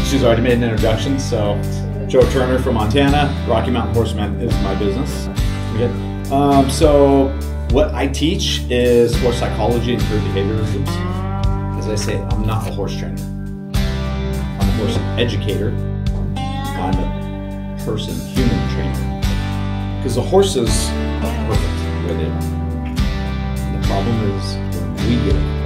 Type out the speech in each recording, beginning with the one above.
She's already made an introduction, so Joe Turner from Montana, Rocky Mountain Horseman is my business. So what I teach is horse psychology and career behavioralism. As I say, I'm not a horse trainer. I'm a horse educator. I'm a person, human trainer. Because the horses are perfect the way they are. And the problem is when we get involved.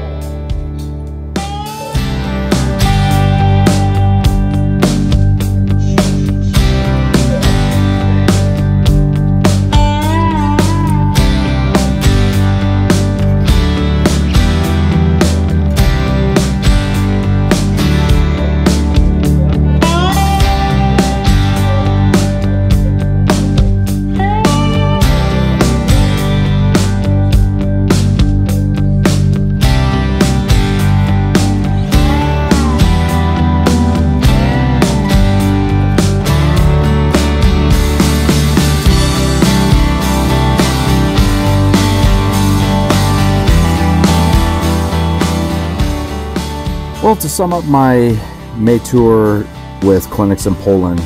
Well, to sum up my May tour with clinics in Poland,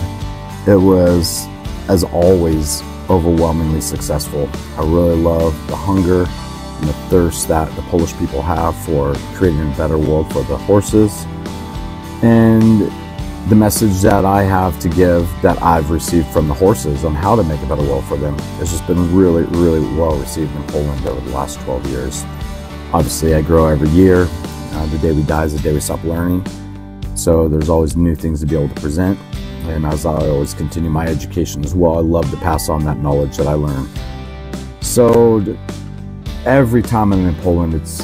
it was, as always, overwhelmingly successful. I really love the hunger and the thirst that the Polish people have for creating a better world for the horses. And the message that I have to give that I've received from the horses on how to make a better world for them has just been really, really well received in Poland over the last 12 years. Obviously, I grow every year. The day we die is the day we stop learning. So there's always new things to be able to present. And as I always continue my education as well, I love to pass on that knowledge that I learn. So every time I'm in Poland, it's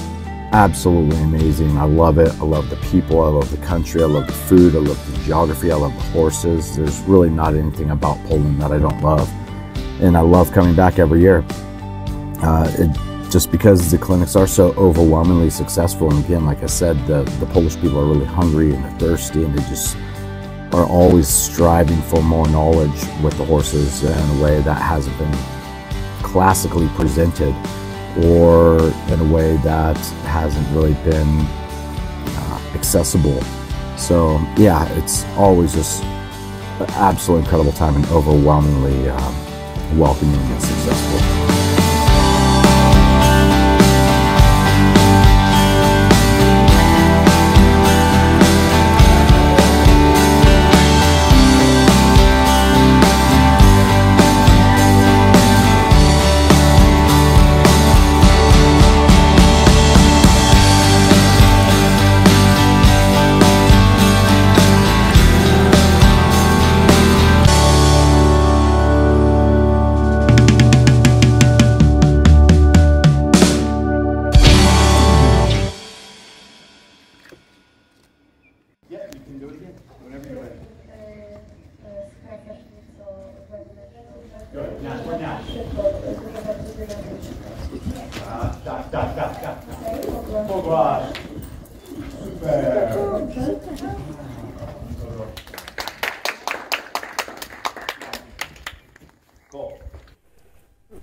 absolutely amazing. I love it. I love the people. I love the country. I love the food. I love the geography. I love the horses. There's really not anything about Poland that I don't love. And I love coming back every year. Just because the clinics are so overwhelmingly successful. And again, like I said, the Polish people are really hungry and they're thirsty, and they just are always striving for more knowledge with the horses in a way that hasn't been classically presented, or in a way that hasn't really been accessible. So yeah, it's always just an absolutely incredible time and overwhelmingly welcoming and successful.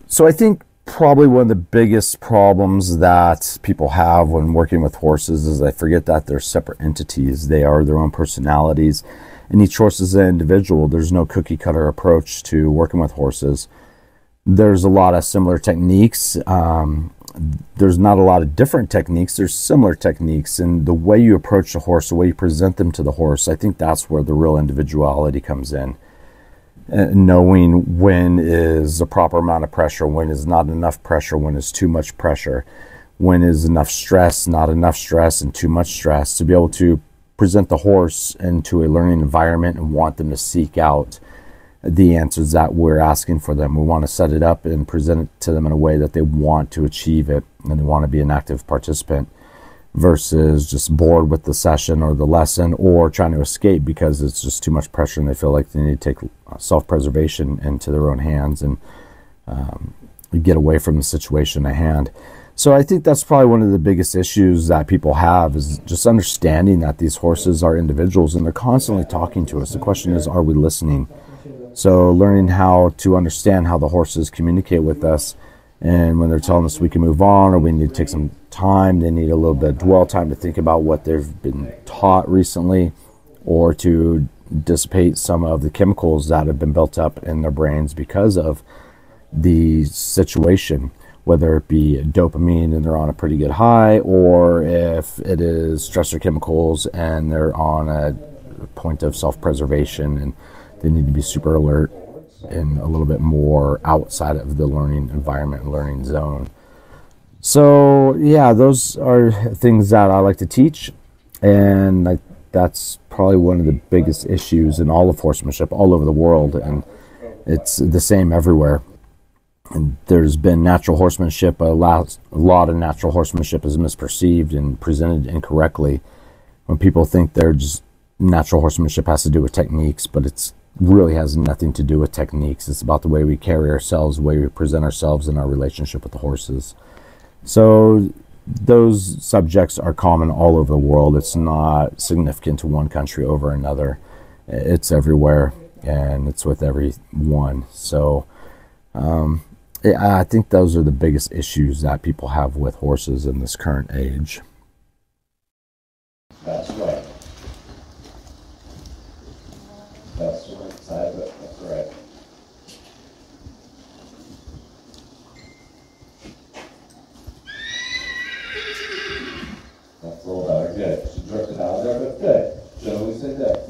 So I think probably one of the biggest problems that people have when working with horses is they forget that they're separate entities. They are their own personalities, and each horse is an individual. There's no cookie cutter approach to working with horses. There's a lot of similar techniques. There's not a lot of different techniques. There's similar techniques, and the way you approach the horse, the way you present them to the horse, I think that's where the real individuality comes in. Knowing when is the proper amount of pressure, when is not enough pressure, when is too much pressure, when is enough stress, not enough stress, and too much stress, to be able to present the horse into a learning environment and want them to seek out the answers that we're asking for them. We want to set it up and present it to them in a way that they want to achieve it and they want to be an active participant, versus just bored with the session or the lesson, or trying to escape because it's just too much pressure and they feel like they need to take self-preservation into their own hands and get away from the situation at hand. So I think that's probably one of the biggest issues that people have, is just understanding that these horses are individuals and they're constantly talking to us. The question is, are we listening? So learning how to understand how the horses communicate with us, and when they're telling us we can move on or we need to take some time, they need a little bit of dwell time to think about what they've been taught recently, or to dissipate some of the chemicals that have been built up in their brains because of the situation, whether it be dopamine and they're on a pretty good high, or if it is stressor chemicals and they're on a point of self-preservation and they need to be super alert and a little bit more outside of the learning environment, learning zone. So yeah, those are things that I like to teach, and that's probably one of the biggest issues in all of horsemanship all over the world, and it's the same everywhere. And there's been natural horsemanship, a lot of natural horsemanship is misperceived and presented incorrectly when people think they're just natural horsemanship has to do with techniques, but it's really has nothing to do with techniques. It's about the way we carry ourselves, the way we present ourselves in our relationship with the horses. So those subjects are common all over the world. It's not significant to one country over another. It's everywhere, and it's with everyone. So I think those are the biggest issues that people have with horses in this current age. That's right. That's the right side of it. That's right. That's a little better. Good. She jerked it out there, but good. Should always say that.